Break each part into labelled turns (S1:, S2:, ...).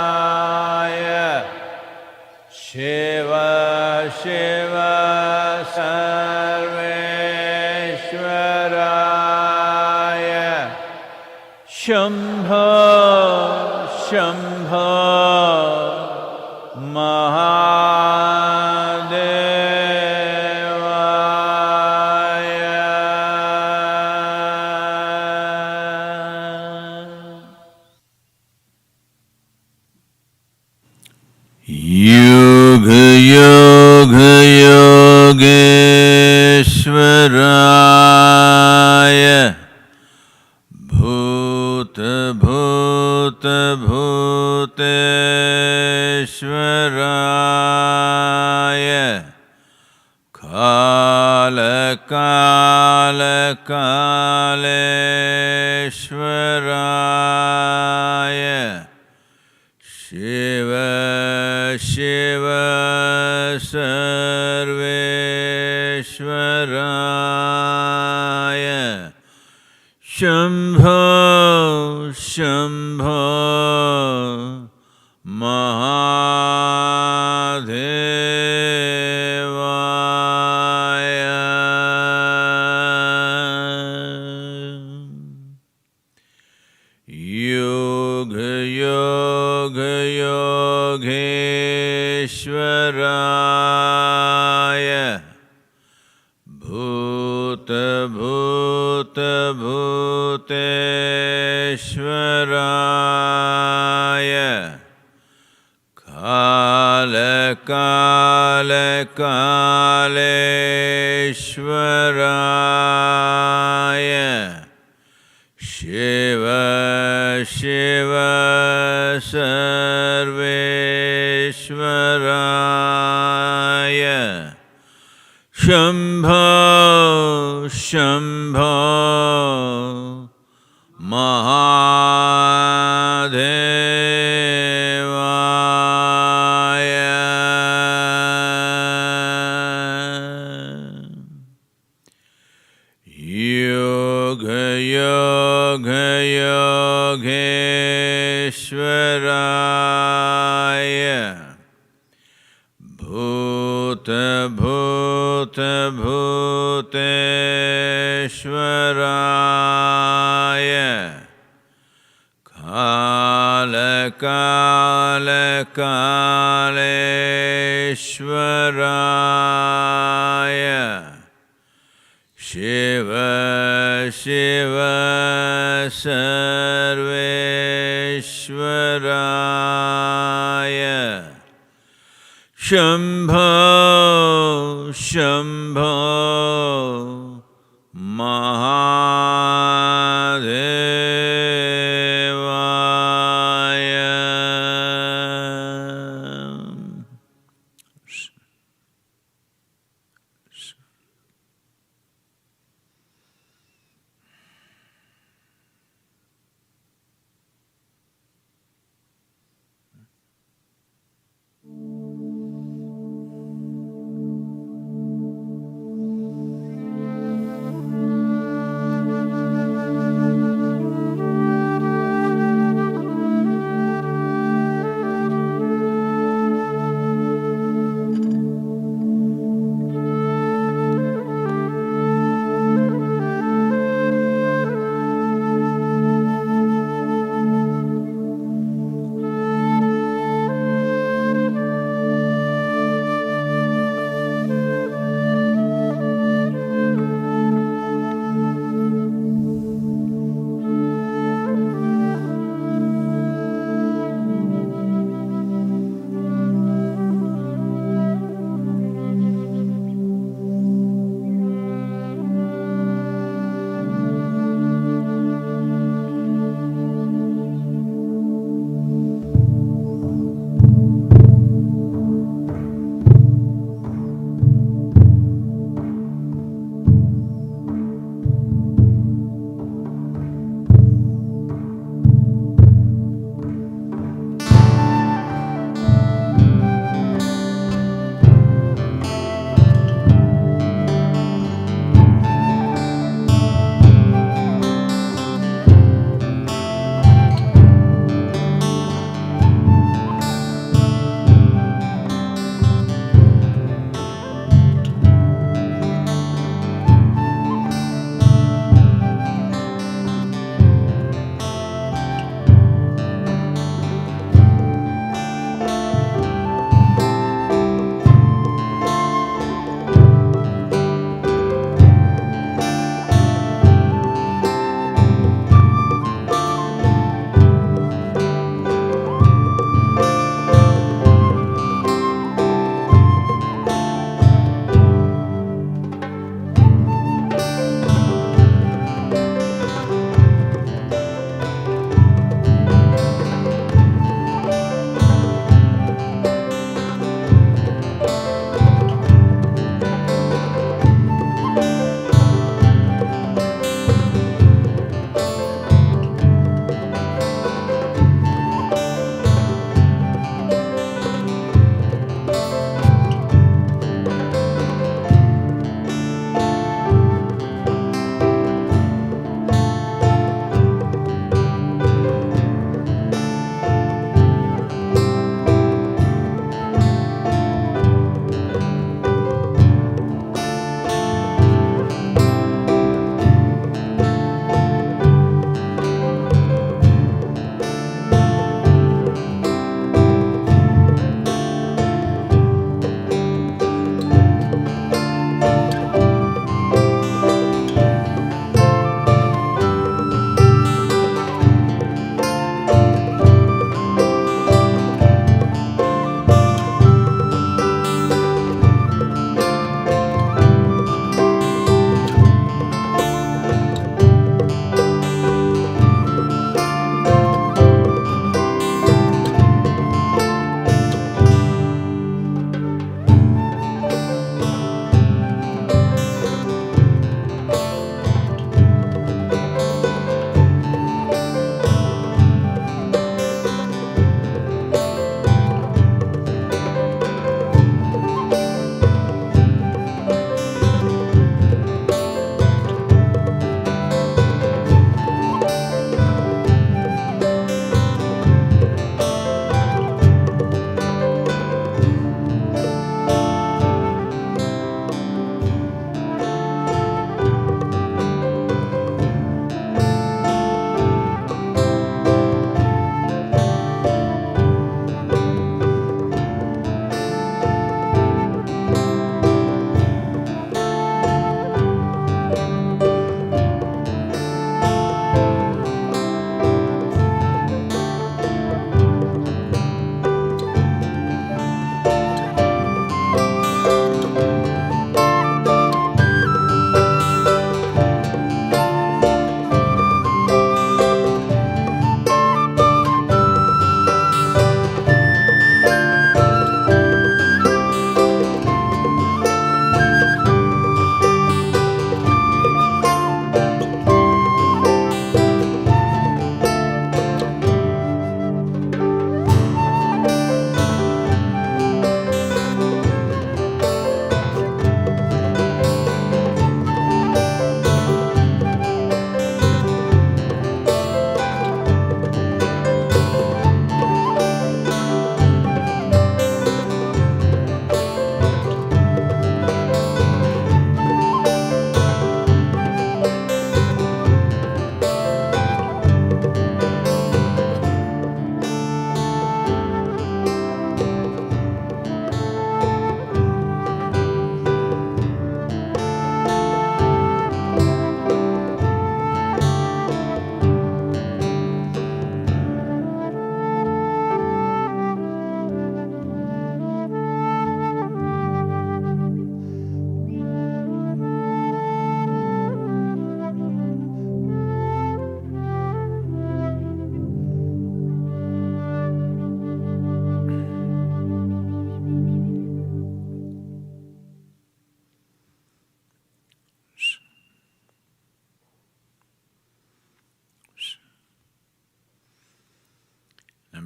S1: Kaleshwaraya Shiva Shiva Sarveshwaraya Shambho Shambho Yoga Yoga Yogeshwaraya Bhuta Bhuta Bhuteshwaraya Kala Kala Kaleshwaraya Shiva Shiva Sarveshwaraya Shambho Shambho Mahadevaya Yoga Yoga Yogeshwaraya Bhuta Bhuta Bhuteshwaraya Kala Kala Kaleshwaraya Shiva Shiva Sarveshwaraya Shambho Shambho Mahadevaya Yoga Yoga Yogeshwaraya Bhuta Bhuta Bhuteshwaraya Kala Kala Kaleshwaraya Shiva Shiva Sarveshwaraya Shambho Shambho Mahadevaya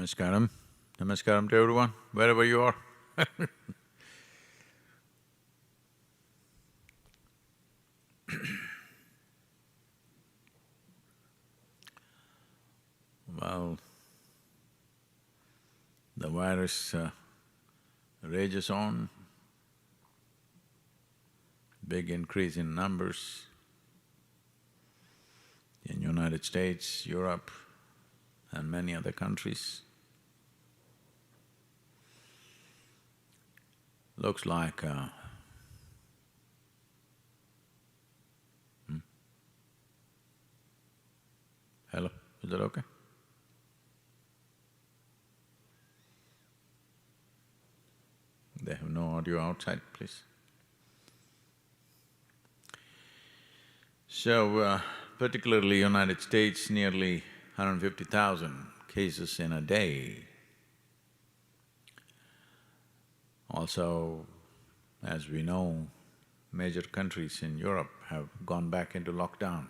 S1: Namaskaram. Namaskaram to everyone, wherever you are. Well, the virus rages on, big increase in numbers in United States, Europe and many other countries. Looks like Hello, is that okay? They have no audio outside, please. So, particularly United States, nearly 150,000 cases in a day. Also, as we know, major countries in Europe have gone back into lockdown.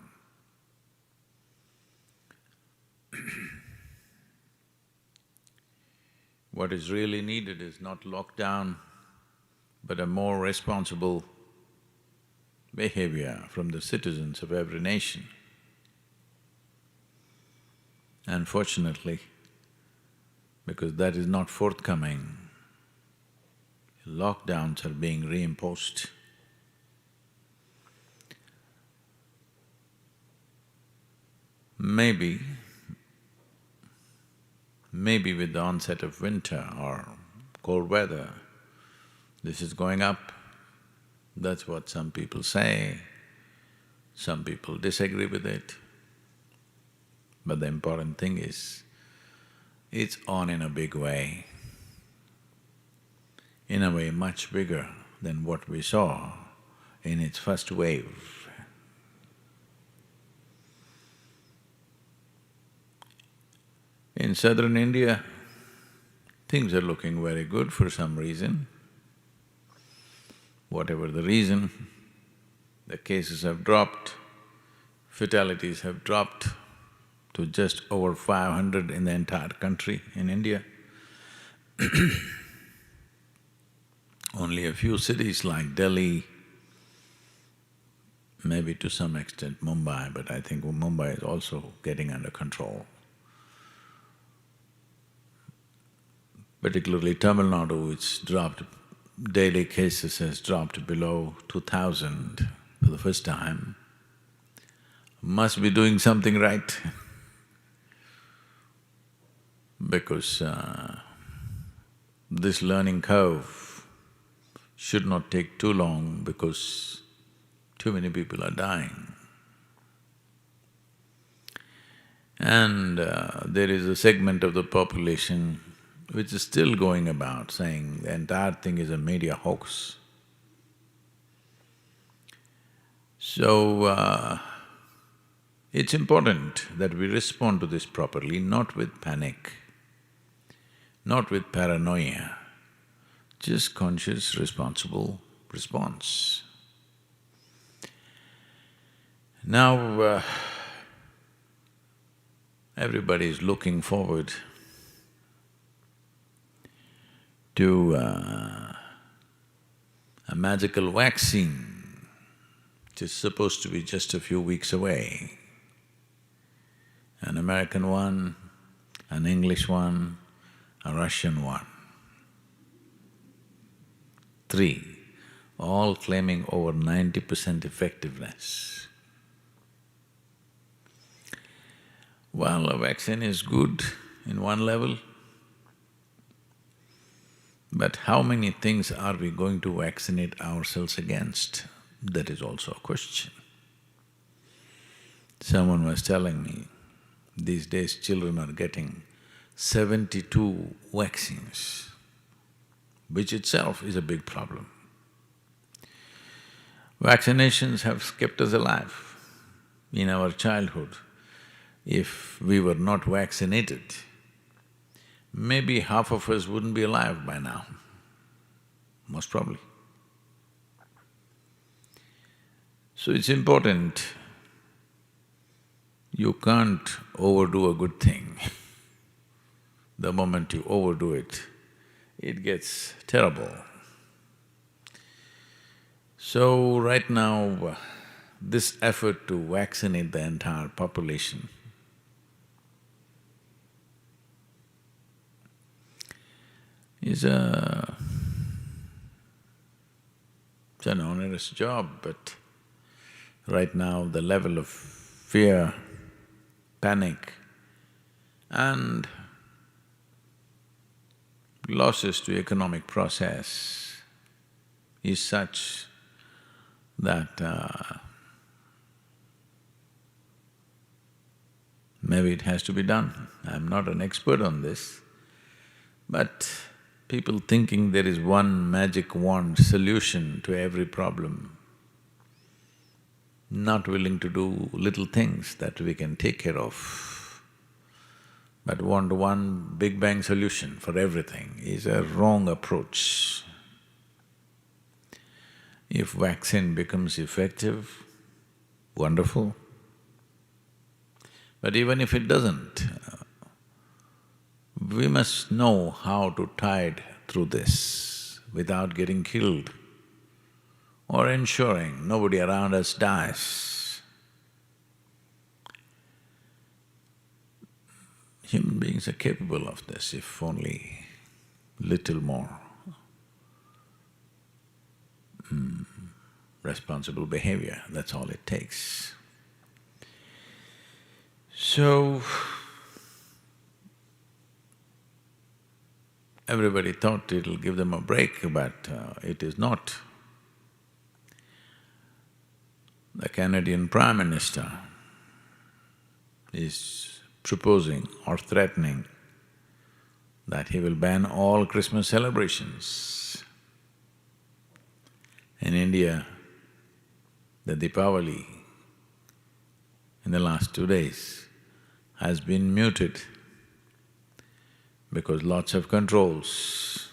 S1: What is really needed is not lockdown, but a more responsible behavior from the citizens of every nation. Unfortunately, because that is not forthcoming, lockdowns are being reimposed. Maybe with the onset of winter or cold weather, this is going up. That's what some people say, some people disagree with it. But the important thing is, it's on in a big way, in a way much bigger than what we saw in its first wave. In southern India, things are looking very good for some reason. Whatever the reason, the cases have dropped, fatalities have dropped to just over 500 in the entire country in India. Only a few cities like Delhi, maybe to some extent Mumbai, but I think Mumbai is also getting under control. Particularly Tamil Nadu, which dropped, daily cases has dropped below 2,000 for the first time, must be doing something right because this learning curve should not take too long because too many people are dying. And there is a segment of the population which is still going about saying the entire thing is a media hoax. So, it's important that we respond to this properly, not with panic, not with paranoia, just conscious, responsible response. Now, everybody is looking forward to a magical vaccine, which is supposed to be just a few weeks away. An American one, an English one, a Russian one. 3, all claiming over 90% effectiveness. Well, a vaccine is good in one level, but how many things are we going to vaccinate ourselves against? That is also a question. Someone was telling me, these days children are getting 72 vaccines, which itself is a big problem. Vaccinations have kept us alive. In our childhood, if we were not vaccinated, maybe half of us wouldn't be alive by now, most probably. So it's important, you can't overdo a good thing. The moment you overdo it, it gets terrible. So right now, this effort to vaccinate the entire population is it's an onerous job, but right now the level of fear, panic and losses to economic process is such that maybe it has to be done. I'm not an expert on this, but people thinking there is one magic wand solution to every problem, not willing to do little things that we can take care of, but want one big bang solution for everything is a wrong approach. If vaccine becomes effective, wonderful. But even if it doesn't, we must know how to tide through this without getting killed or ensuring nobody around us dies. Human beings are capable of this if only little more responsible behavior, that's all it takes. So, everybody thought it'll give them a break, but it is not. The Canadian Prime Minister is proposing or threatening that he will ban all Christmas celebrations. In India, the Deepavali in the last 2 days has been muted because lots of controls.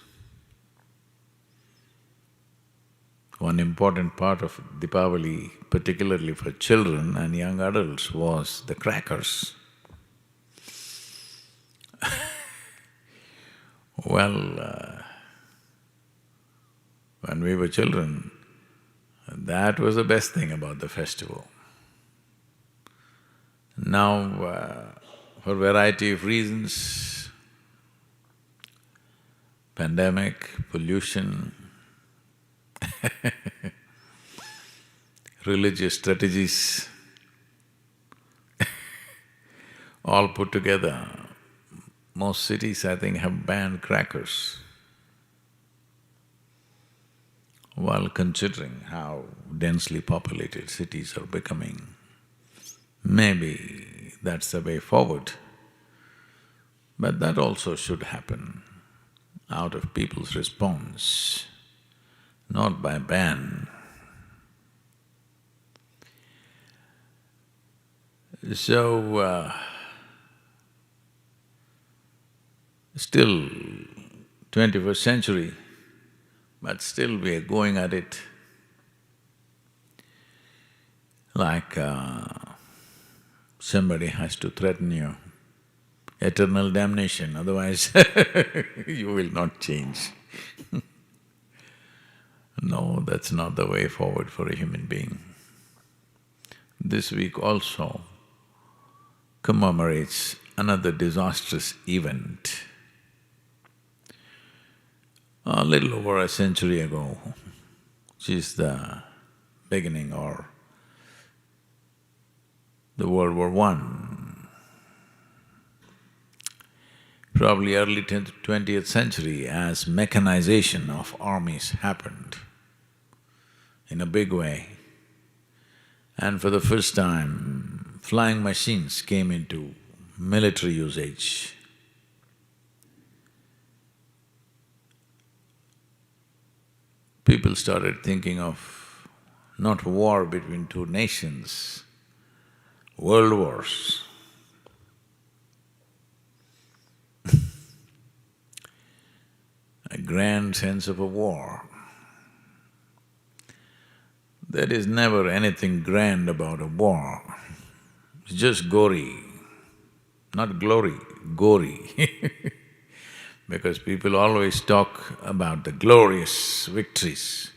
S1: One important part of Deepavali, particularly for children and young adults, was the crackers. Well, when we were children, that was the best thing about the festival. Now, for variety of reasons, pandemic, pollution, religious strategies, all put together, most cities, I think, have banned crackers. While considering how densely populated cities are becoming, maybe that's the way forward. But that also should happen out of people's response, not by ban. So, still 21st century, but still we are going at it like somebody has to threaten you, eternal damnation, otherwise you will not change. No, that's not the way forward for a human being. This week also commemorates another disastrous event. A little over a century ago, which is the beginning or the World War I. Probably early 20th century, as mechanization of armies happened in a big way, and for the first time, flying machines came into military usage. People started thinking of not war between two nations, world wars. A grand sense of a war. There is never anything grand about a war, it's just gory, not glory, gory. because people always talk about the glorious victories.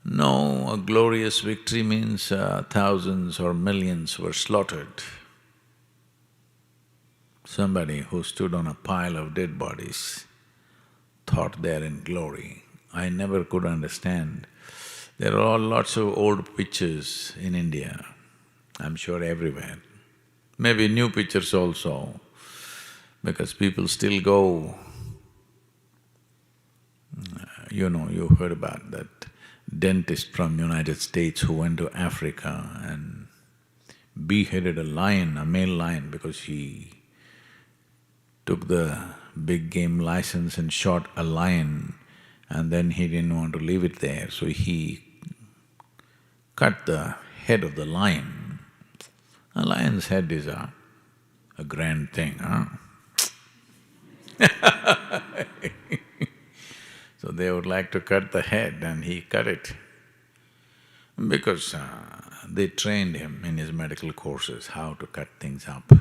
S1: No, a glorious victory means thousands or millions were slaughtered. Somebody who stood on a pile of dead bodies thought they're in glory. I never could understand. There are lots of old pictures in India, I'm sure everywhere. Maybe new pictures also, because people still go… you heard about that dentist from United States who went to Africa and beheaded a lion, a male lion, because he took the big game license and shot a lion, and then he didn't want to leave it there, so he cut the head of the lion. A lion's head is a grand thing, huh? So they would like to cut the head and he cut it because they trained him in his medical courses how to cut things up.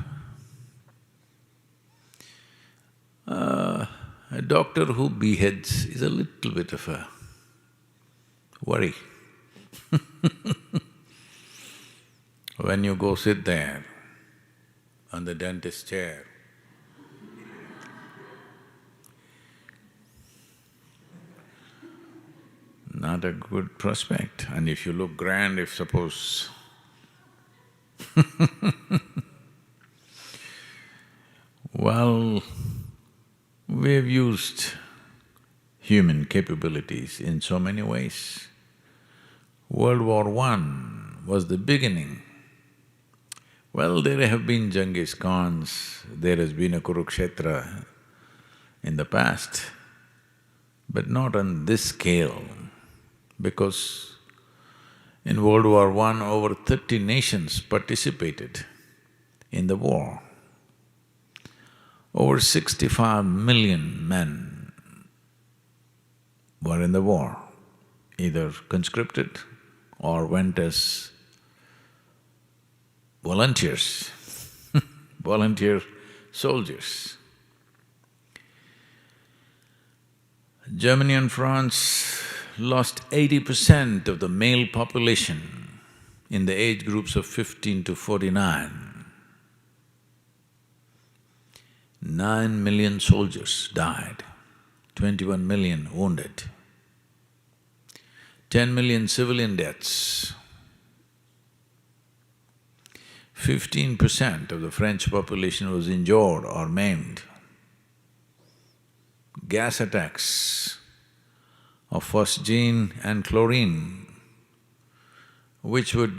S1: A doctor who beheads is a little bit of a worry. When you go sit there on the dentist chair, not a good prospect. And if you look grand, if suppose well, we've used human capabilities in so many ways. World War I was the beginning. Well, there have been Genghis Khans, there has been a Kurukshetra in the past, but not on this scale, because in World War I, over 30 nations participated in the war. Over 65 million men were in the war, either conscripted or went as volunteers, volunteer soldiers. Germany and France lost 80% of the male population in the age groups of 15 to 49. 9 million soldiers died, 21 million wounded, 10 million civilian deaths. 15% of the French population was injured or maimed. Gas attacks of phosgene and chlorine, which would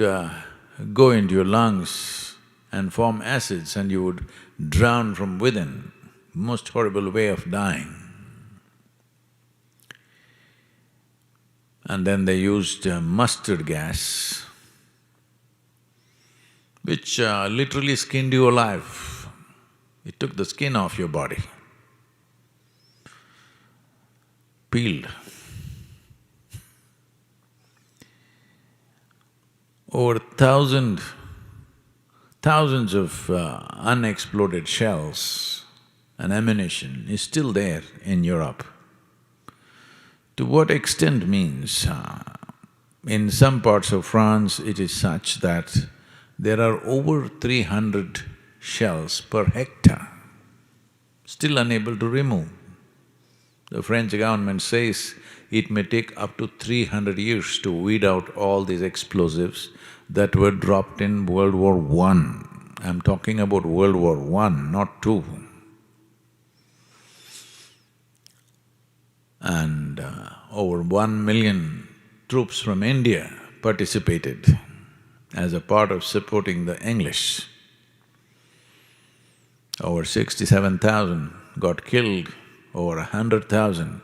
S1: go into your lungs and form acids and you would drown from within. Most horrible way of dying. And then they used mustard gas, which literally skinned you alive. It took the skin off your body, peeled. Over thousands of unexploded shells and ammunition is still there in Europe. To what extent means, in some parts of France it is such that there are over 300 shells per hectare, still unable to remove. The French government says it may take up to 300 years to weed out all these explosives that were dropped in World War I. I'm talking about World War I, not II. And over 1 million troops from India participated as a part of supporting the English. Over 67,000 got killed, over 100,000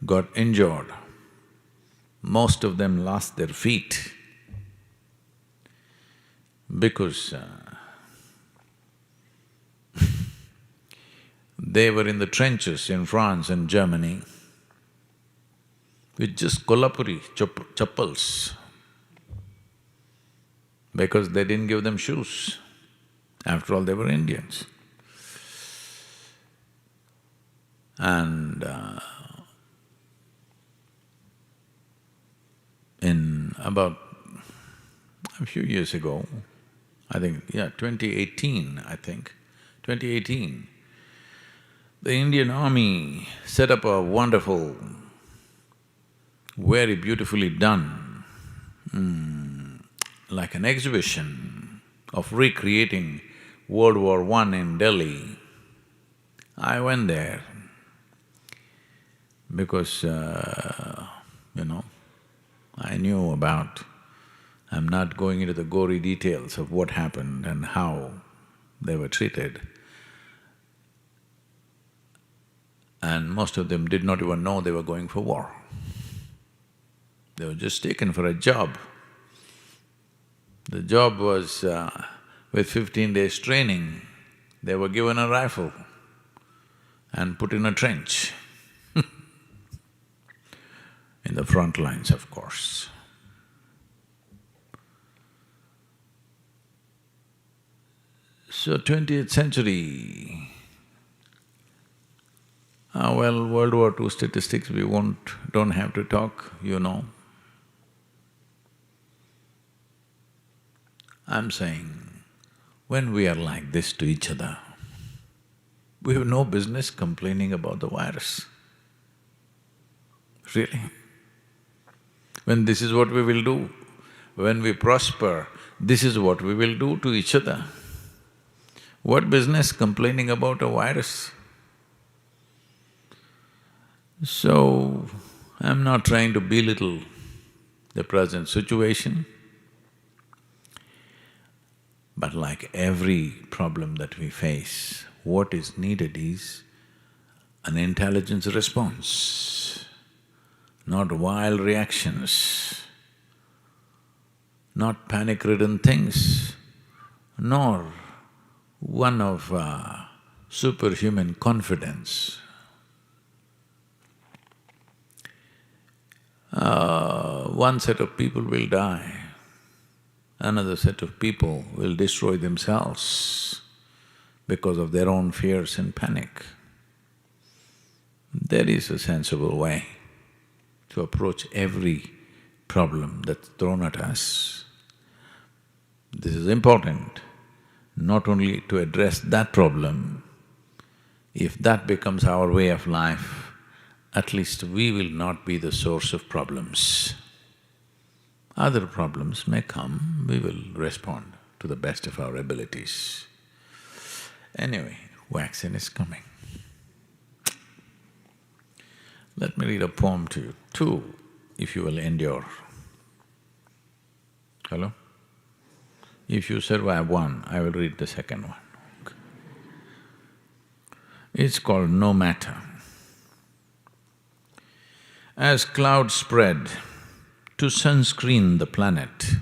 S1: got injured. Most of them lost their feet because they were in the trenches in France and Germany with just Kolhapuri chappals, because they didn't give them shoes. After all, they were Indians. And in about a few years ago, I think, yeah, 2018, I think, 2018, the Indian Army set up a wonderful, very beautifully done, like an exhibition of recreating World War I in Delhi. I went there because, I knew about… I'm not going into the gory details of what happened and how they were treated. And most of them did not even know they were going for war. They were just taken for a job. The job was, with 15 days training, they were given a rifle and put in a trench in the front lines, of course. So 20th century, well, World War II statistics we don't have to talk, you know. I'm saying, when we are like this to each other, we have no business complaining about the virus. Really. When this is what we will do, when we prosper, this is what we will do to each other. What business complaining about a virus? So, I'm not trying to belittle the present situation, but like every problem that we face, what is needed is an intelligence response, not wild reactions, not panic-ridden things, nor one of superhuman confidence. One set of people will die, another set of people will destroy themselves because of their own fears and panic. There is a sensible way to approach every problem that's thrown at us. This is important, not only to address that problem. If that becomes our way of life, at least we will not be the source of problems. Other problems may come, we will respond to the best of our abilities. Anyway, vaccine is coming. Let me read a poem to you, two, if you will endure. Hello? If you survive one, I will read the second one. It's called No Matter. As clouds spread to sunscreen the planet,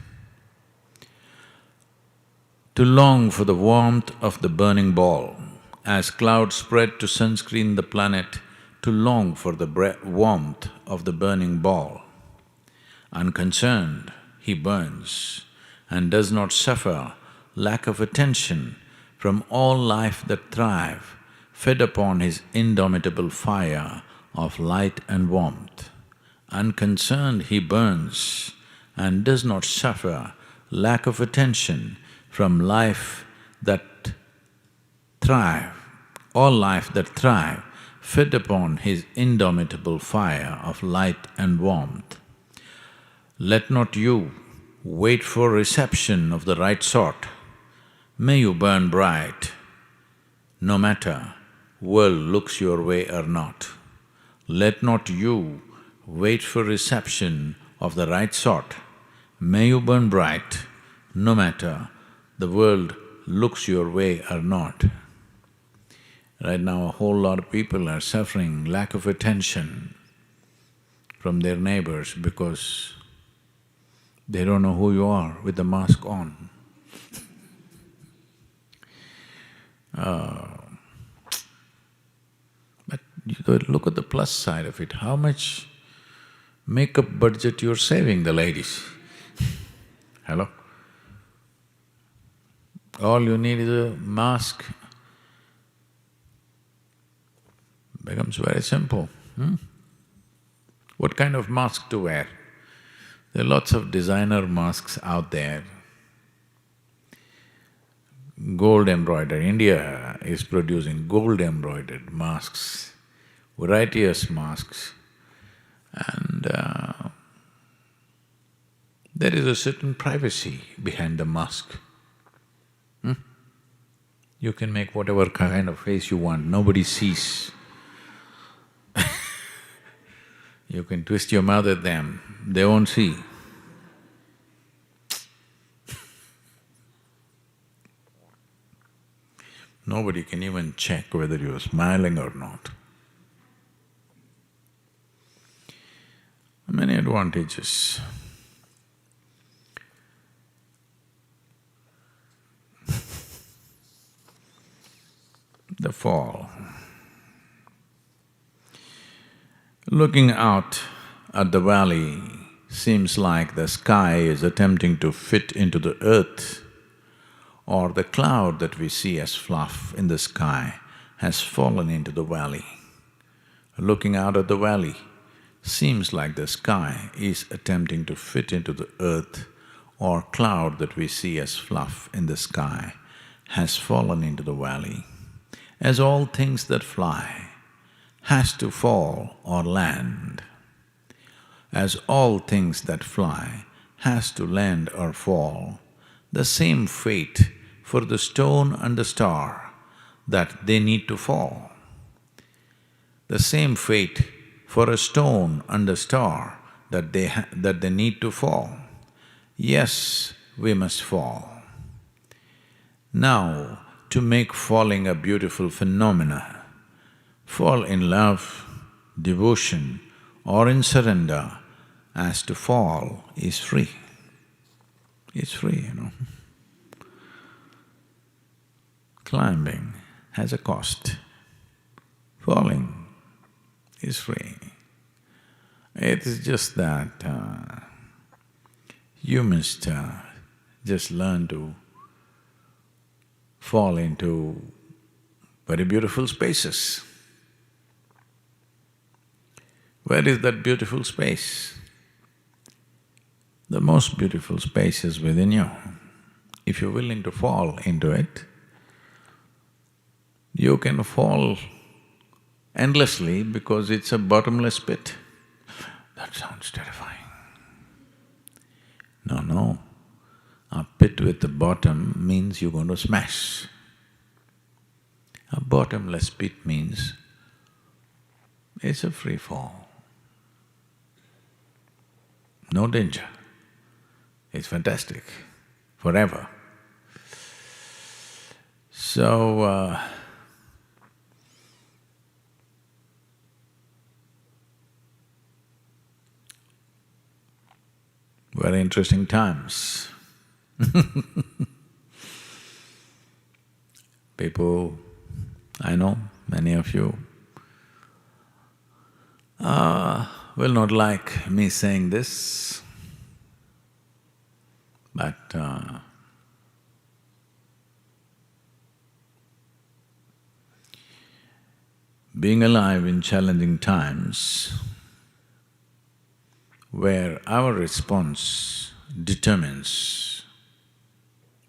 S1: to long for the warmth of the burning ball, as clouds spread to sunscreen the planet, to long for the warmth of the burning ball. Unconcerned, he burns and does not suffer lack of attention from all life that thrive, fed upon his indomitable fire of light and warmth. Unconcerned, he burns and does not suffer lack of attention from life that thrive, all life that thrive, fed upon his indomitable fire of light and warmth. Let not you wait for reception of the right sort. May you burn bright, no matter world looks your way or not. Let not you wait for reception of the right sort. May you burn bright, no matter the world looks your way or not. Right now, a whole lot of people are suffering lack of attention from their neighbors because they don't know who you are with the mask on. But you look at the plus side of it, how much makeup budget you're saving, the ladies. Hello? All you need is a mask. becomes very simple. What kind of mask to wear? There are lots of designer masks out there. Gold embroidered, India is producing gold embroidered masks, various masks, and there is a certain privacy behind the mask. You can make whatever kind of face you want, nobody sees. You can twist your mouth at them, they won't see. Nobody can even check whether you're smiling or not. Many advantages. The fall. Looking out at the valley seems like the sky is attempting to fit into the earth, or the cloud that we see as fluff in the sky has fallen into the valley. Looking out at the valley seems like the sky is attempting to fit into the earth, or cloud that we see as fluff in the sky has fallen into the valley. As all things that fly has to fall or land, as all things that fly has to land or fall, the same fate for the stone and the star that they need to fall. The same fate for a stone and a star that they need to fall. Yes, we must fall. Now, to make falling a beautiful phenomena, fall in love, devotion or in surrender as to fall is free. It's free, Climbing has a cost, falling is free. It is just that you must just learn to fall into very beautiful spaces. Where is that beautiful space? The most beautiful space is within you. If you're willing to fall into it, you can fall endlessly because it's a bottomless pit. That sounds terrifying. No. A pit with a bottom means you're going to smash. A bottomless pit means it's a free fall. No danger. It's fantastic, forever. So, very interesting times. People, I know, many of you will not like me saying this, but being alive in challenging times where our response determines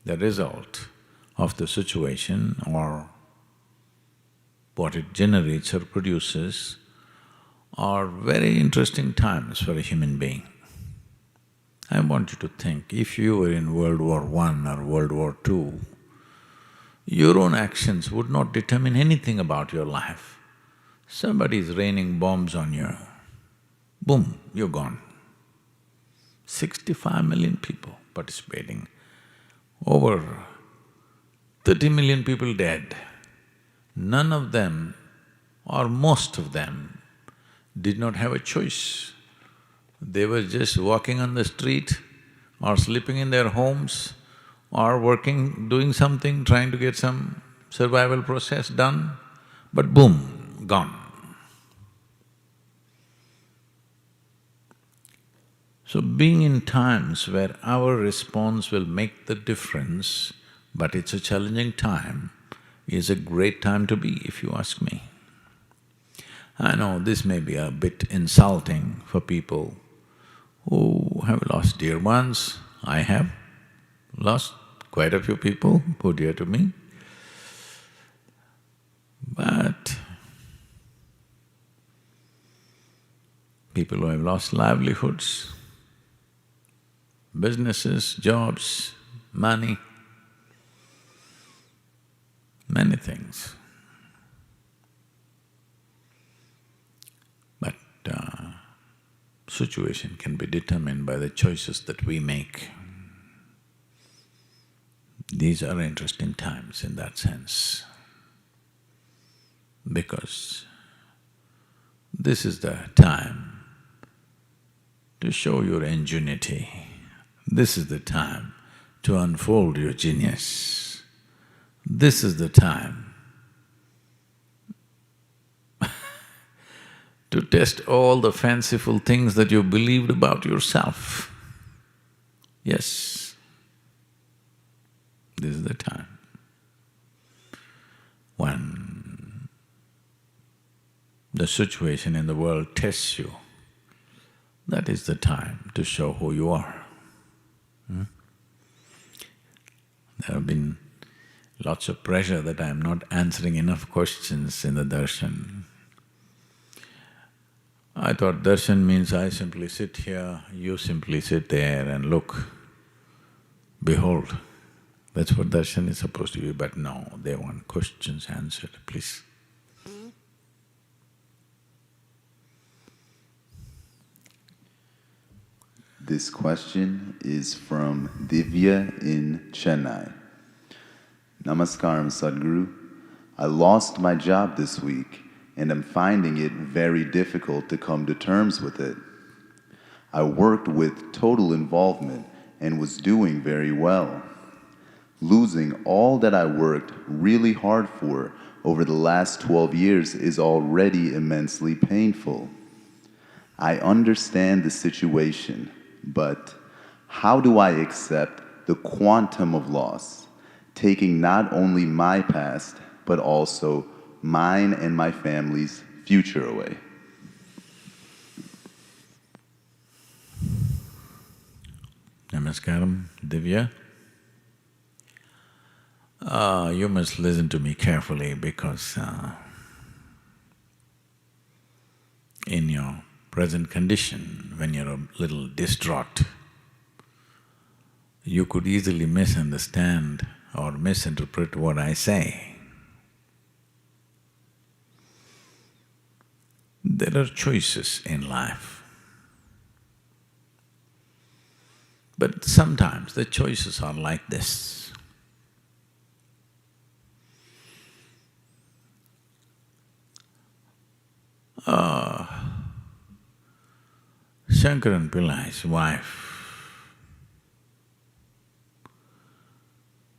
S1: the result of the situation or what it generates or produces are very interesting times for a human being. I want you to think, if you were in World War I or World War II, your own actions would not determine anything about your life. Somebody is raining bombs on you, boom, you're gone. 65 million people participating, over 30 million people dead. None of them, or most of them, did not have a choice. They were just walking on the street or sleeping in their homes or working, doing something, trying to get some survival process done, but boom, gone. So being in times where our response will make the difference, but it's a challenging time, is a great time to be, if you ask me. I know this may be a bit insulting for people who have lost dear ones. I have lost quite a few people who are dear to me. But people who have lost livelihoods, businesses, jobs, money, many things. But situation can be determined by the choices that we make. These are interesting times in that sense, because this is the time to show your ingenuity. This is the time to unfold your genius. This is the time to test all the fanciful things that you believed about yourself. Yes, this is the time when the situation in the world tests you. That is the time to show who you are. There have been lots of pressure that I am not answering enough questions in the darshan. I thought darshan means I simply sit here, you simply sit there and look, behold. That's what darshan is supposed to be, but no, they want questions answered, please.
S2: This question is from Divya in Chennai. Namaskaram, Sadhguru. I lost my job this week and am finding it very difficult to come to terms with it. I worked with total involvement and was doing very well. Losing all that I worked really hard for over the last 12 years is already immensely painful. I understand the situation, but how do I accept the quantum of loss, taking not only my past, but also mine and my family's future away?
S1: Namaskaram, Divya. You must listen to me carefully, because in your present condition, when you're a little distraught, you could easily misunderstand or misinterpret what I say. There are choices in life, but sometimes the choices are like this. Shankaran Pillai's wife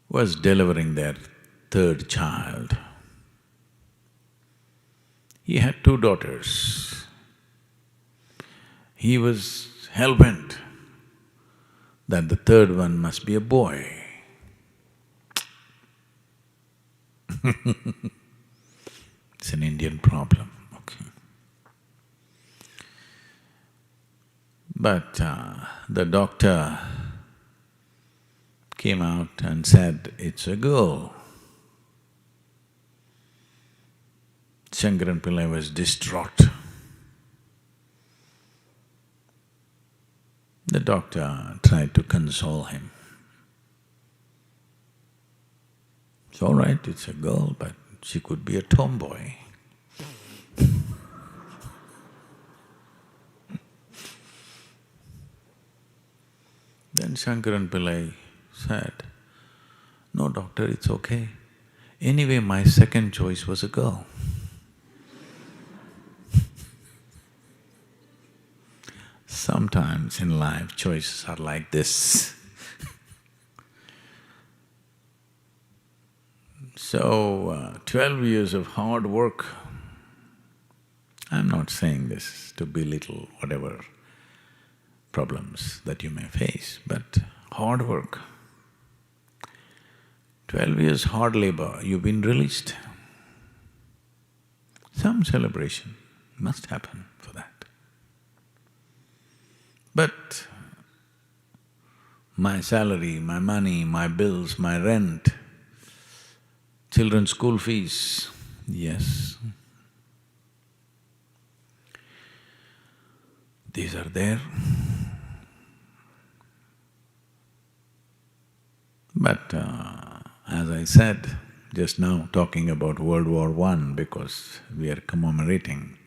S1: was delivering their third child. He had 2 daughters. He was hell-bent that the third one must be a boy. It's an Indian problem, okay. But the doctor came out and said, it's a girl. Shankaran Pillai was distraught. The doctor tried to console him. It's all right, it's a girl, but she could be a tomboy. Then Shankaran Pillai said, no doctor, it's okay. Anyway, my second choice was a girl. Sometimes in life, choices are like this. So, 12 years of hard work, I'm not saying this to belittle whatever problems that you may face, but hard work. 12 years hard labor, you've been released. Some celebration, must happen for that. But my salary, my money, my bills, my rent, children's school fees, yes, these are there. But as I said just now, talking about World War I, because we are commemorating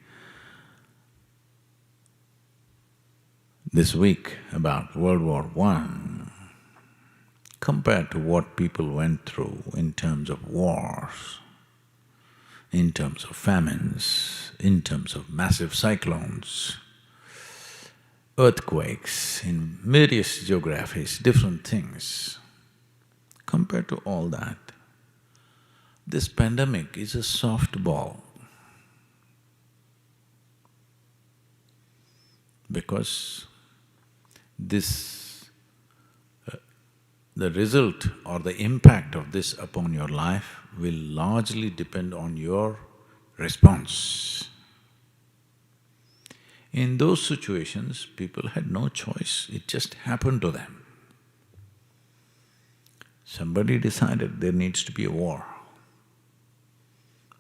S1: this week about World War I, compared to what people went through in terms of wars, in terms of famines, in terms of massive cyclones, earthquakes in various geographies, different things. Compared to all that, this pandemic is a softball, because the result or the impact of this upon your life will largely depend on your response. In those situations, people had no choice, it just happened to them. Somebody decided there needs to be a war.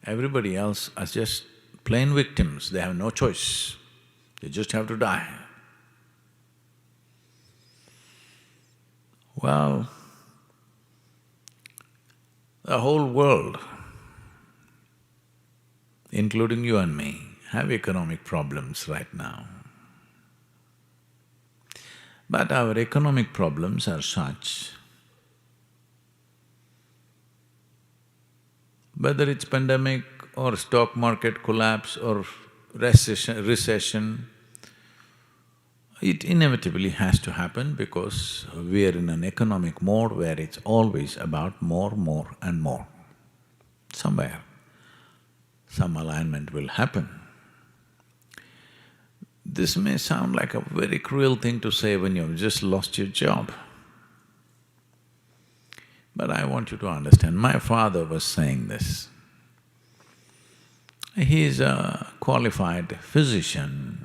S1: Everybody else are just plain victims, they have no choice, they just have to die. Well, the whole world, including you and me, have economic problems right now. But our economic problems are such, whether it's pandemic or stock market collapse or recession, it inevitably has to happen because we are in an economic mode where it's always about more and more. Somewhere, some alignment will happen. This may sound like a very cruel thing to say when you've just lost your job. But I want you to understand, my father was saying this. He is a qualified physician.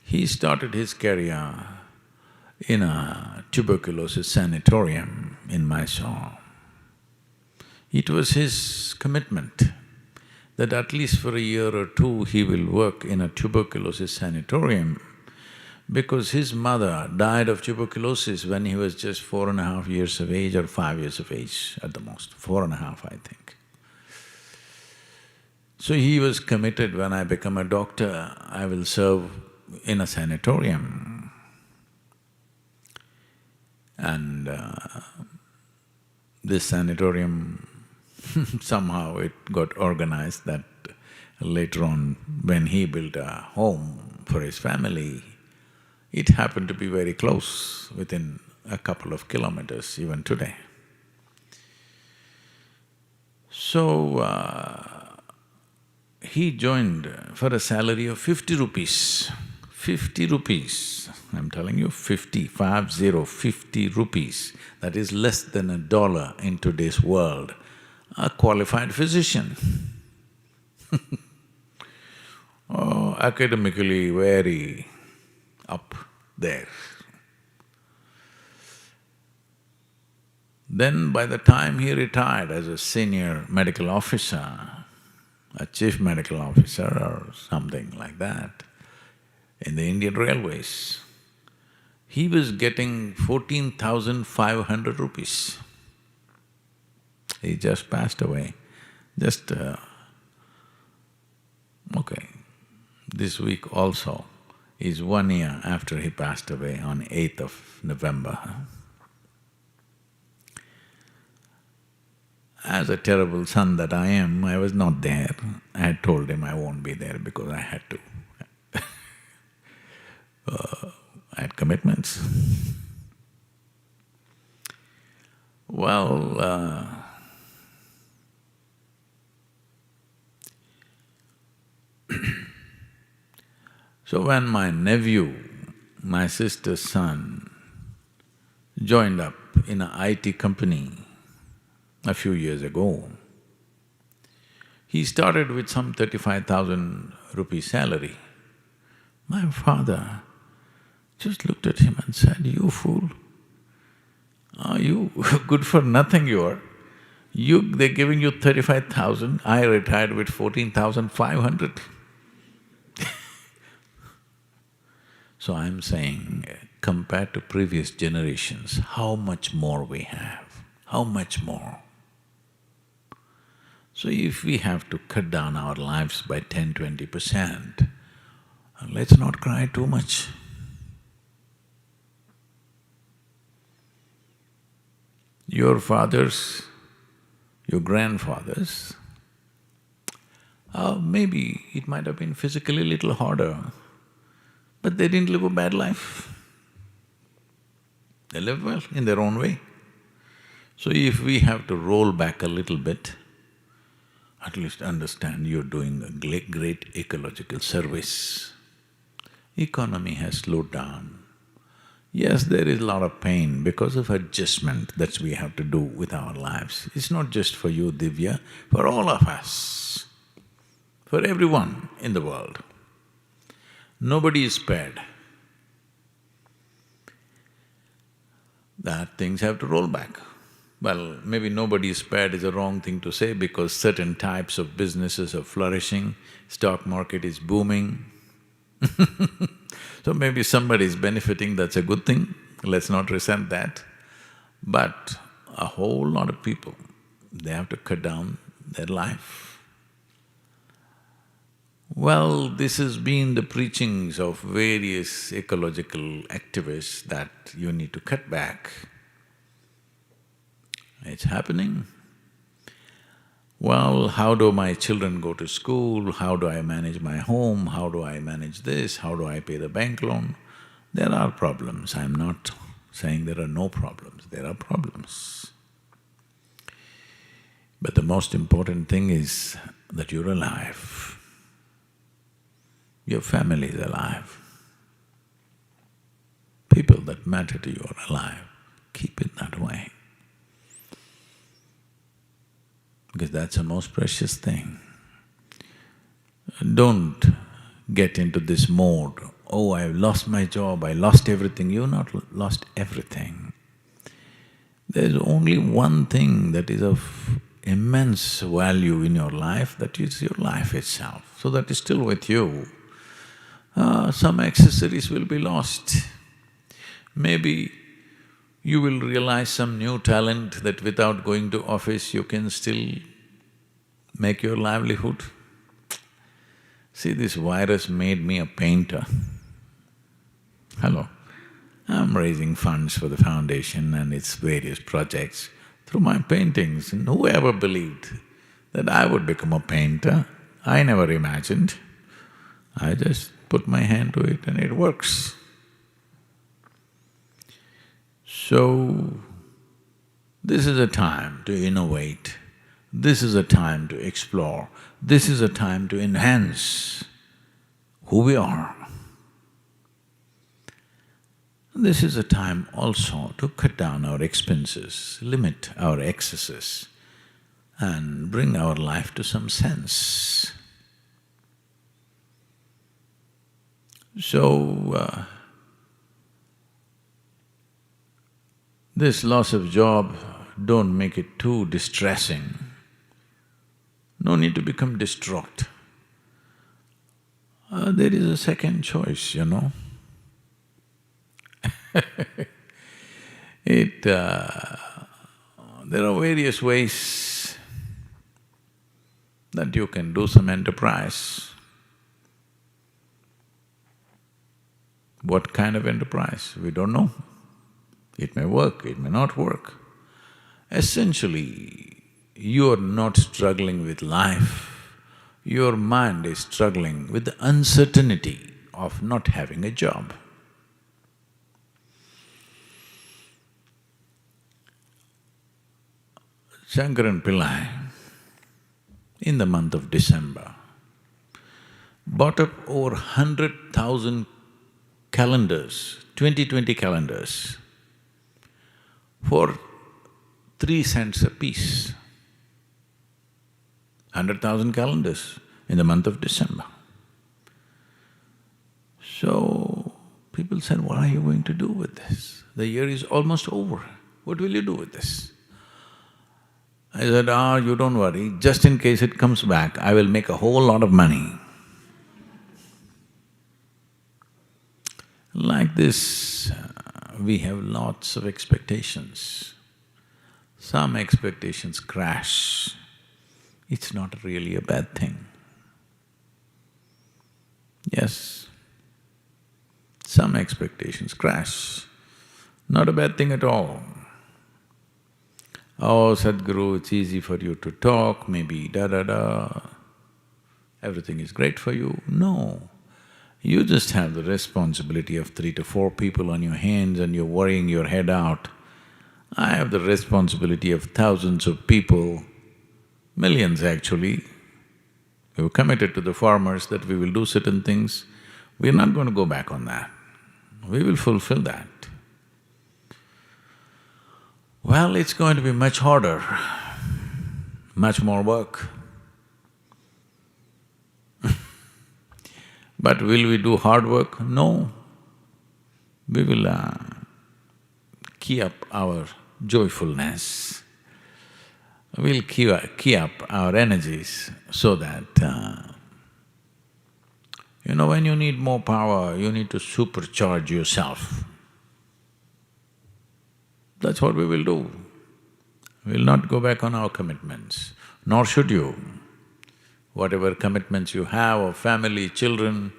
S1: He started his career in a tuberculosis sanatorium in Mysore. It was his commitment that at least for a year or two he will work in a tuberculosis sanatorium, because his mother died of tuberculosis when he was just 4.5 years of age or 5 years of age at the most, 4.5 I think. So he was committed, when I become a doctor, I will serve in a sanatorium. And this sanatorium somehow it got organized that later on when he built a home for his family, it happened to be very close, within a couple of kilometers even today. So, he joined for a salary of 50 rupees. 50 rupees, I'm telling you, 50 rupees. That is less than $1 in today's world. A qualified physician. Oh, academically very up there. Then by the time he retired as a senior medical officer, a chief medical officer or something like that, in the Indian Railways, he was getting 14,500 rupees. He just passed away, okay, this week also is 1 year after he passed away on 8th of November. As a terrible son that I am, I was not there. I had told him I won't be there because I had to. I had commitments. Well, so when my nephew, my sister's son, joined up in an IT company a few years ago, He started with some 35,000 rupee salary. My father just looked at him and said, "You fool, are you good for nothing you are? They're giving you 35,000, I retired with 14,500. So I'm saying, compared to previous generations, how much more we have, how much more. So if we have to cut down our lives by 10–20%, let's not cry too much. Your fathers, your grandfathers, maybe it might have been physically a little harder, but they didn't live a bad life. They lived well in their own way. So if we have to roll back a little bit, at least understand you're doing a great ecological service. Economy has slowed down. Yes, there is a lot of pain because of adjustment that we have to do with our lives. It's not just for you, Divya, for all of us, for everyone in the world. Nobody is spared. That things have to roll back. Well, maybe nobody is spared is a wrong thing to say because certain types of businesses are flourishing, stock market is booming. So maybe somebody is benefiting, that's a good thing, let's not resent that. But a whole lot of people, they have to cut down their life. Well, this has been the preachings of various ecological activists that you need to cut back. It's happening. Well, how do my children go to school? How do I manage my home? How do I manage this? How do I pay the bank loan? There are problems. I'm not saying there are no problems, there are problems. But the most important thing is that you're alive. Your family is alive. People that matter to you are alive. Keep it that way. Because that's the most precious thing. Don't get into this mode, oh, I've lost my job, I lost everything. You've not lost everything. There's only one thing that is of immense value in your life, that is your life itself. So that is still with you. Some accessories will be lost. Maybe you will realize some new talent that without going to office you can still make your livelihood. See, this virus made me a painter. Hello. I'm raising funds for the foundation and its various projects through my paintings, and whoever believed that I would become a painter, I never imagined. I just put my hand to it and it works. So, this is a time to innovate, this is a time to explore, this is a time to enhance who we are. This is a time also to cut down our expenses, limit our excesses and bring our life to some sense. So, this loss of job, don't make it too distressing. No need to become distraught. There is a second choice, you know. There are various ways that you can do some enterprise. What kind of enterprise? We don't know. It may work, it may not work. Essentially, you're not struggling with life, your mind is struggling with the uncertainty of not having a job. Shankaran Pillai, in the month of December, bought up over 100,000 calendars, 2020 calendars, for 3 cents a piece. 100,000 calendars in the month of December. So, people said, what are you going to do with this? The year is almost over. What will you do with this? I said, you don't worry, just in case it comes back, I will make a whole lot of money. Like this, we have lots of expectations. Some expectations crash. It's not really a bad thing. Yes, some expectations crash. Not a bad thing at all. Oh, Sadhguru, it's easy for you to talk, maybe da-da-da, everything is great for you. No, you just have the responsibility of 3 to 4 people on your hands and you're worrying your head out. I have the responsibility of thousands of people, millions actually. We've committed to the farmers that we will do certain things. We're not going to go back on that. We will fulfill that. Well, it's going to be much harder, much more work. But will we do hard work? No. We will key up our joyfulness. We'll key up our energies so that, when you need more power, you need to supercharge yourself. That's what we will do. We'll not go back on our commitments, nor should you. Whatever commitments you have of family, children,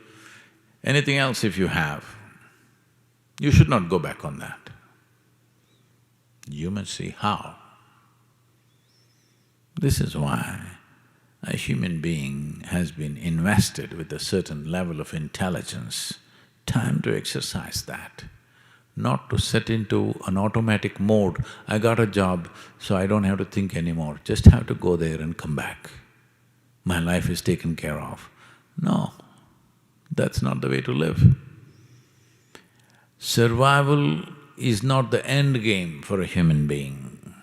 S1: anything else if you have, you should not go back on that. You must see how. This is why a human being has been invested with a certain level of intelligence. Time to exercise that. Not to set into an automatic mode, I got a job, so I don't have to think anymore, just have to go there and come back. My life is taken care of. No, that's not the way to live. Survival is not the end game for a human being.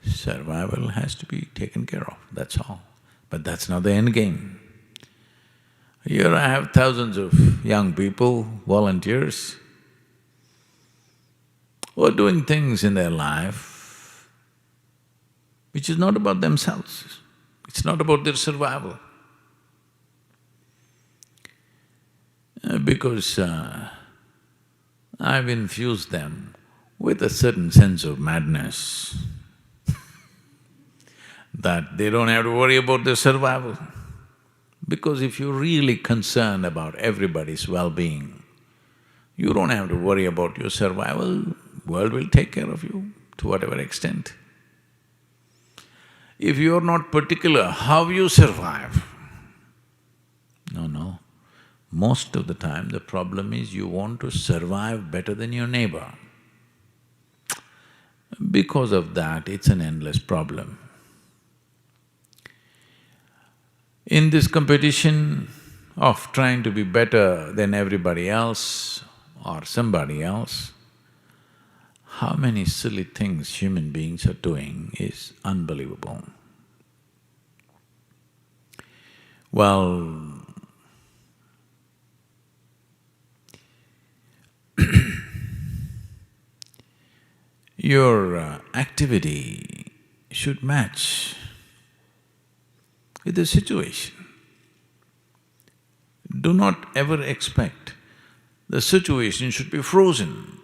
S1: Survival has to be taken care of, that's all. But that's not the end game. Here I have thousands of young people, volunteers, who are doing things in their life which is not about themselves, it's not about their survival. Because I've infused them with a certain sense of madness that they don't have to worry about their survival. Because if you're really concerned about everybody's well-being, you don't have to worry about your survival, world will take care of you to whatever extent. If you're not particular how you survive, no. Most of the time the problem is you want to survive better than your neighbor. Because of that, it's an endless problem. In this competition of trying to be better than everybody else or somebody else, how many silly things human beings are doing is unbelievable. Well, your activity should match with the situation. Do not ever expect the situation should be frozen,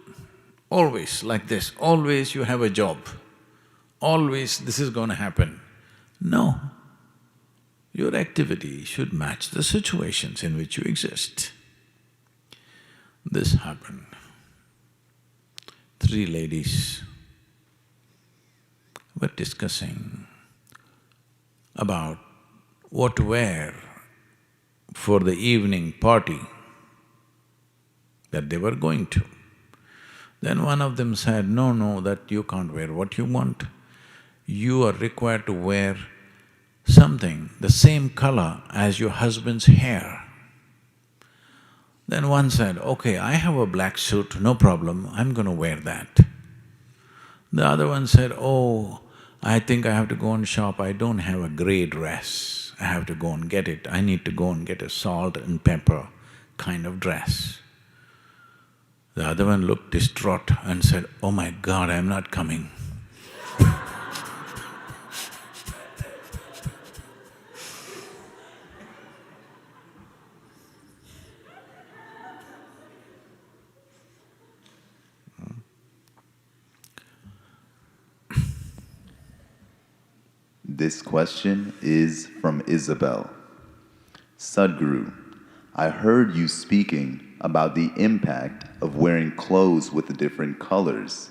S1: always like this, always you have a job, always this is going to happen. No, your activity should match the situations in which you exist. This happened. 3 ladies were discussing about what to wear for the evening party that they were going to. Then one of them said, no, that you can't wear what you want. You are required to wear something the same color as your husband's hair. Then one said, okay, I have a black suit, no problem, I'm going to wear that. The other one said, oh, I think I have to go and shop, I don't have a grey dress, I have to go and get it, I need to go and get a salt and pepper kind of dress. The other one looked distraught and said, "Oh my God, I'm not coming."
S2: This question is from Isabel. Sadhguru, I heard you speaking about the impact of wearing clothes with different colors.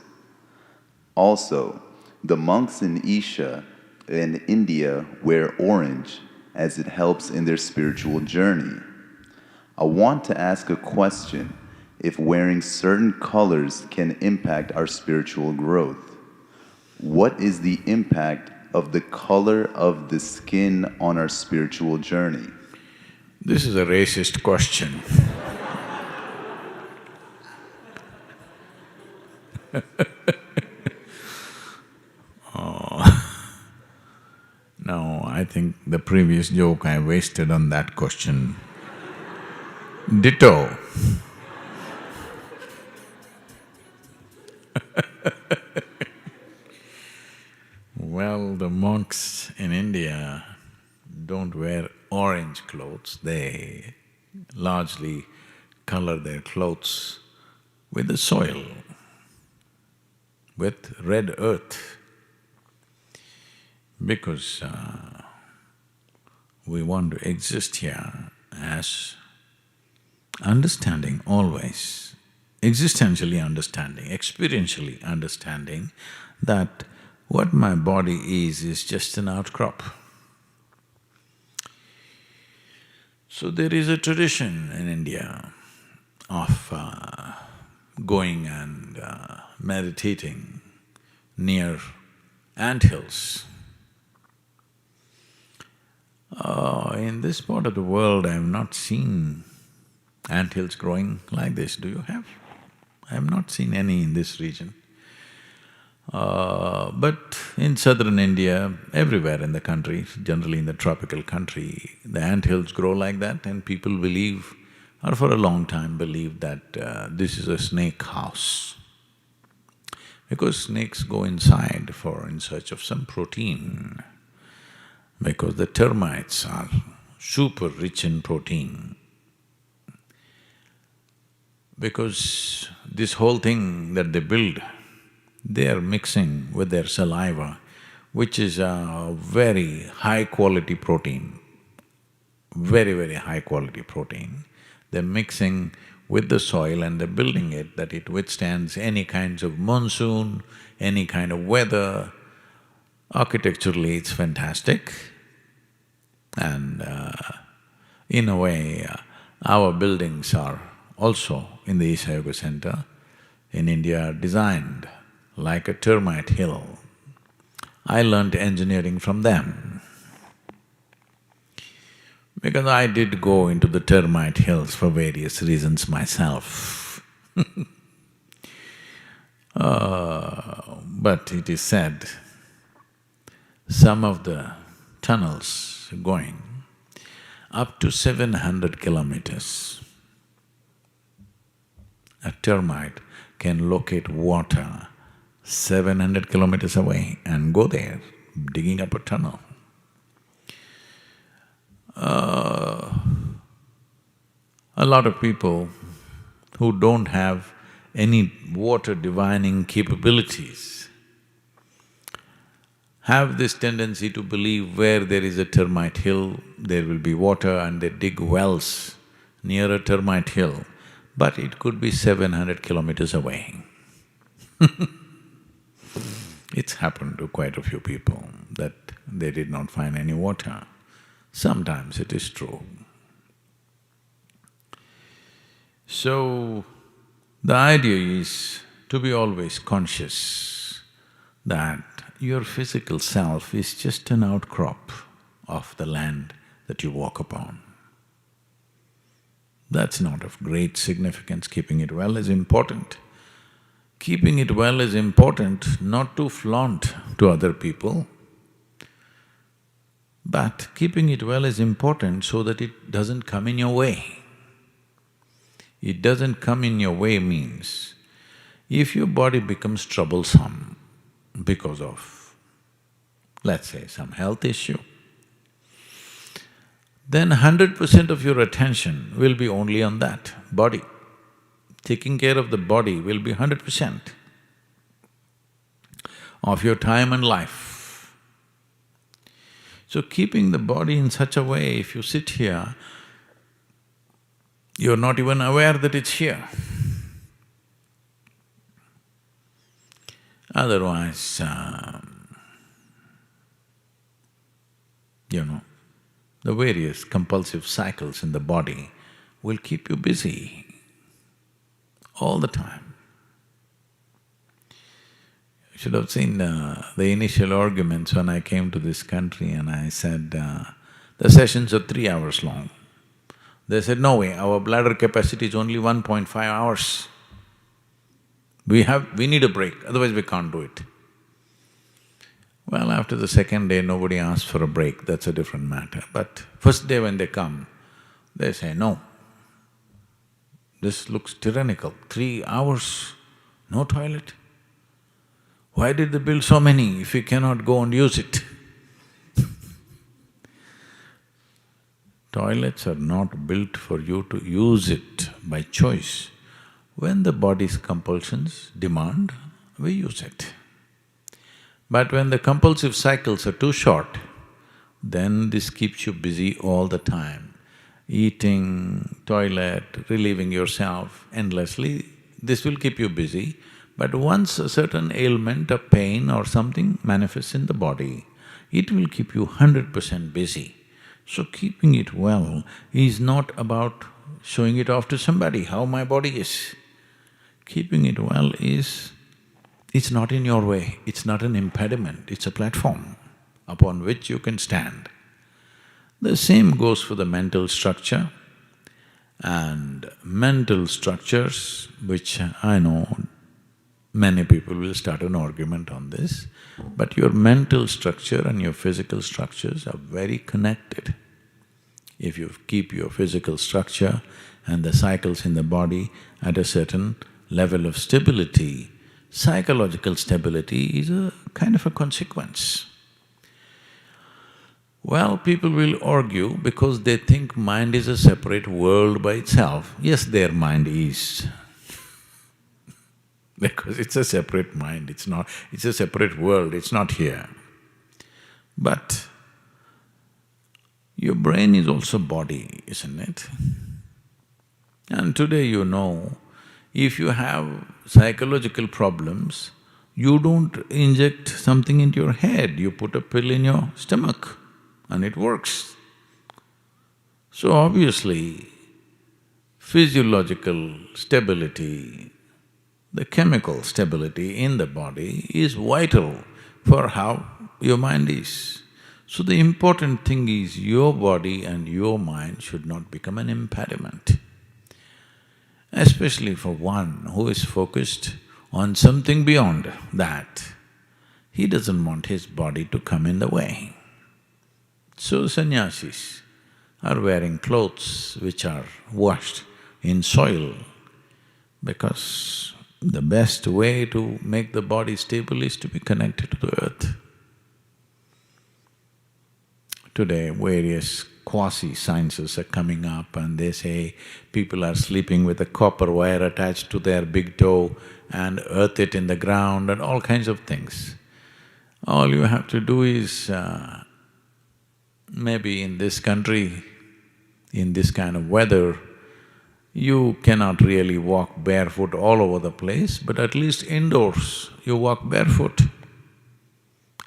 S2: Also, the monks in Isha and India wear orange as it helps in their spiritual journey. I want to ask a question if wearing certain colors can impact our spiritual growth. What is the impact of the color of the skin on our spiritual journey?
S1: This is a racist question. No, I think the previous joke I wasted on that question. Ditto. Well, the monks in India don't wear orange clothes, they largely color their clothes with the soil, with red earth, because we want to exist here as understanding always, existentially understanding, experientially understanding that what my body is just an outcrop. So there is a tradition in India of going and meditating near anthills. In this part of the world, I have not seen anthills growing like this. Do you have? I have not seen any in this region. But in southern India, everywhere in the country, generally in the tropical country, the anthills grow like that, and people believe, or for a long time believed that this is a snake house. Because snakes go inside in search of some protein, because the termites are super rich in protein. Because this whole thing that they build, they are mixing with their saliva, which is a very high-quality protein, very, very high-quality protein. They're mixing with the soil and they're building it that it withstands any kinds of monsoon, any kind of weather. Architecturally, it's fantastic. And in a way, our buildings are also in the Isha Yoga Center in India are designed like a termite hill. I learnt engineering from them, because I did go into the termite hills for various reasons myself. But it is said, some of the tunnels going up to 700 kilometers, a termite can locate water 700 kilometers away and go there, digging up a tunnel. A lot of people who don't have any water divining capabilities have this tendency to believe where there is a termite hill, there will be water, and they dig wells near a termite hill, but it could be 700 kilometers away. It's happened to quite a few people that they did not find any water. Sometimes it is true. So, the idea is to be always conscious that your physical self is just an outcrop of the land that you walk upon. That's not of great significance. Keeping it well is important, Keeping it well is important, not to flaunt to other people, but keeping it well is important so that it doesn't come in your way. It doesn't come in your way means, if your body becomes troublesome because of, let's say, some health issue, then 100% of your attention will be only on that body. Taking care of the body will be 100% of your time and life. So keeping the body in such a way, if you sit here, you're not even aware that it's here. Otherwise, the various compulsive cycles in the body will keep you busy all the time. You should have seen the initial arguments when I came to this country and I said, the sessions are 3 hours long. They said, no way, our bladder capacity is only 1.5 hours. We need a break, otherwise we can't do it. Well, after the second day, nobody asked for a break, that's a different matter. But first day when they come, they say, no, this looks tyrannical, 3 hours, no toilet. Why did they build so many if we cannot go and use it? Toilets are not built for you to use it by choice. When the body's compulsions demand, we use it. But when the compulsive cycles are too short, then this keeps you busy all the time. Eating, toilet, relieving yourself endlessly, this will keep you busy. But once a certain ailment or pain or something manifests in the body, it will keep you 100% busy. So keeping it well is not about showing it off to somebody, how my body is. Keeping it well is, it's not in your way, it's not an impediment, it's a platform upon which you can stand. The same goes for the mental structure, and mental structures, which I know many people will start an argument on this, but your mental structure and your physical structures are very connected. If you keep your physical structure and the cycles in the body at a certain level of stability, psychological stability is a kind of a consequence. Well, people will argue because they think mind is a separate world by itself. Yes, their mind is because it's a separate mind, it's a separate world, it's not here. But your brain is also body, isn't it? And today if you have psychological problems, you don't inject something into your head, you put a pill in your stomach and it works. So obviously, physiological stability, the chemical stability in the body is vital for how your mind is. So the important thing is your body and your mind should not become an impediment. Especially for one who is focused on something beyond that, he doesn't want his body to come in the way. So sannyasis are wearing clothes which are washed in soil because the best way to make the body stable is to be connected to the earth. Today, various quasi-sciences are coming up and they say people are sleeping with a copper wire attached to their big toe and earth it in the ground and all kinds of things. All you have to do is, maybe in this country, in this kind of weather, you cannot really walk barefoot all over the place, but at least indoors you walk barefoot.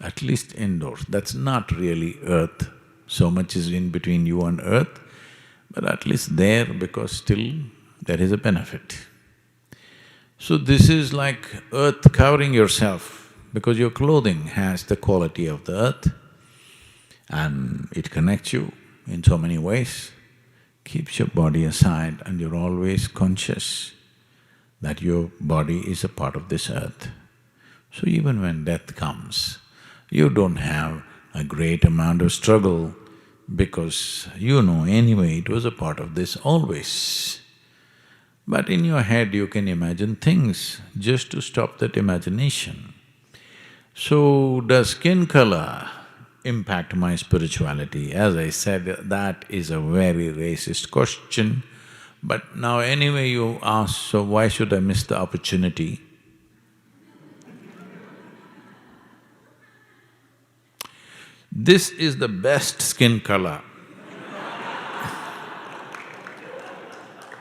S1: At least indoors, that's not really earth. So much is in between you and earth, but at least there because still there is a benefit. So this is like earth covering yourself because your clothing has the quality of the earth and it connects you in so many ways, keeps your body aside and you're always conscious that your body is a part of this earth. So even when death comes, you don't have a great amount of struggle because you know anyway it was a part of this always. But in your head you can imagine things just to stop that imagination. So, does skin color impact my spirituality? As I said, that is a very racist question. But now anyway you ask, so why should I miss the opportunity? This is the best skin color.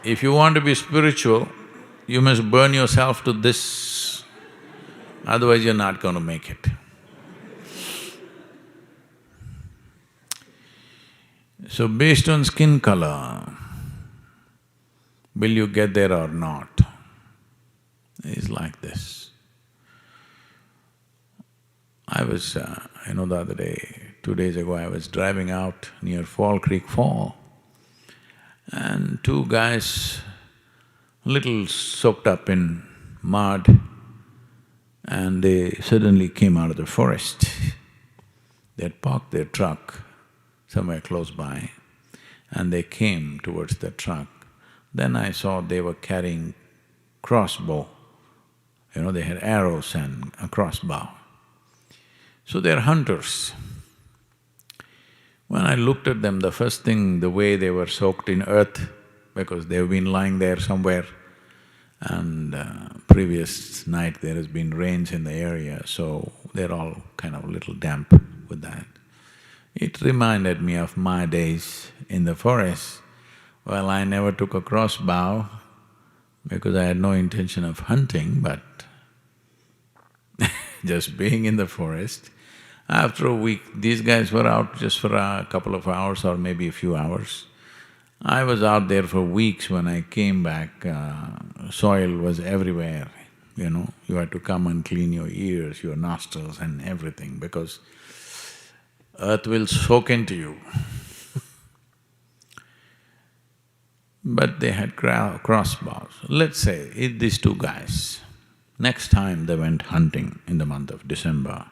S1: If you want to be spiritual, you must burn yourself to this, otherwise you're not going to make it. So based on skin color, will you get there or not? It's like this. I was, the other day, 2 days ago, I was driving out near Fall Creek Fall, and two guys, little soaked up in mud, and they suddenly came out of the forest. They had parked their truck somewhere close by, and they came towards the truck. Then I saw they were carrying crossbow, they had arrows and a crossbow. So they're hunters. When I looked at them, the first thing, the way they were soaked in earth, because they've been lying there somewhere, and previous night there has been rains in the area, so they're all kind of a little damp with that. It reminded me of my days in the forest. Well, I never took a crossbow because I had no intention of hunting, but just being in the forest. After a week, these guys were out just for a couple of hours or maybe a few hours. I was out there for weeks. When I came back, soil was everywhere, You had to come and clean your ears, your nostrils and everything because earth will soak into you. But they had crossbows. Let's say, these two guys, next time they went hunting in the month of December,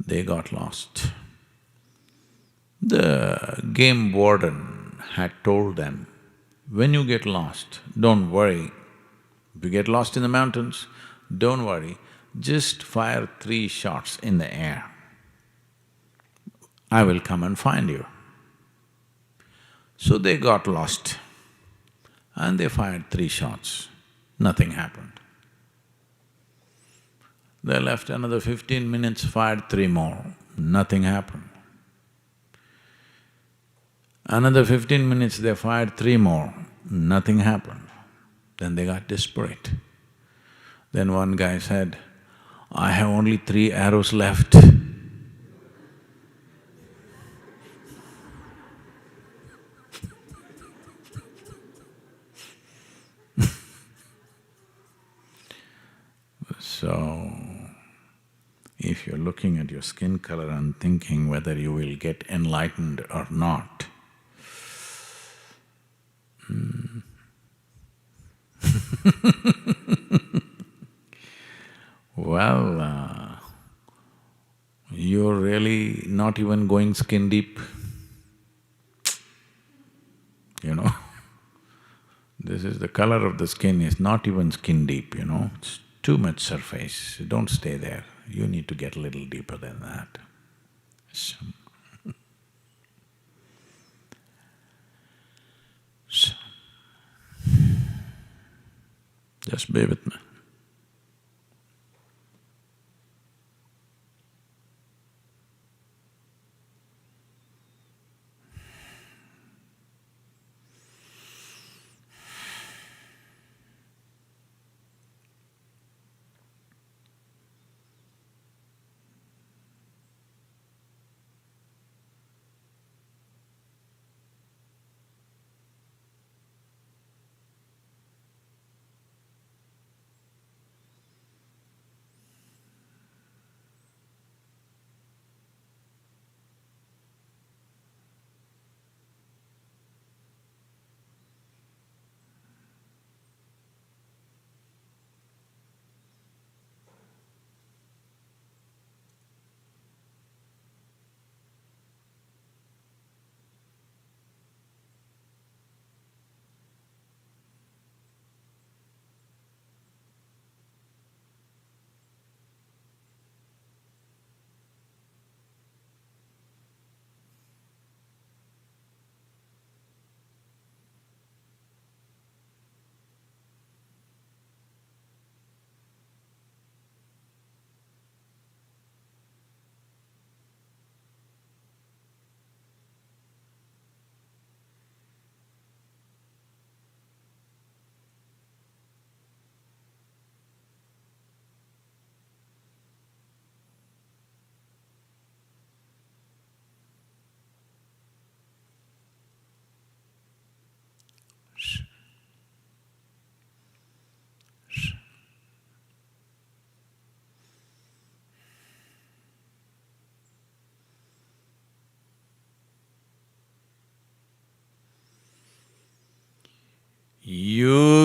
S1: they got lost. The game warden had told them, when you get lost, don't worry. If you get lost in the mountains, don't worry, just fire 3 shots in the air. I will come and find you. So they got lost and they fired 3 shots, nothing happened. They left another 15 minutes, fired 3 more, nothing happened. Another 15 minutes, they fired 3 more, nothing happened. Then they got desperate. Then one guy said, I have only 3 arrows left. So, if you're looking at your skin color and thinking whether you will get enlightened or not, well, you're really not even going skin deep, This is the color of the skin is not even skin deep, It's too much surface, don't stay there. You need to get a little deeper than that. So, just be with me.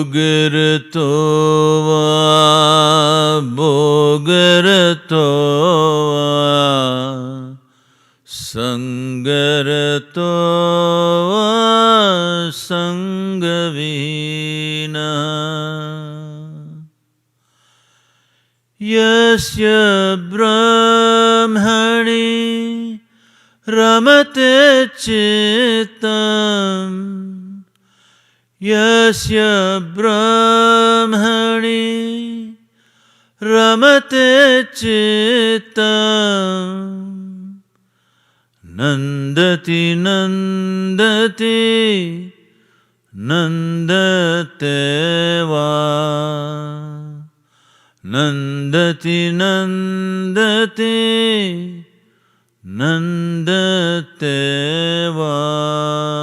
S1: Yogarato va bhogarato va sangarato va sangavina yasya brahmani ramate chitam yasya brahmani ramate chitam nandati nandati nandate va nandati nandati nandate va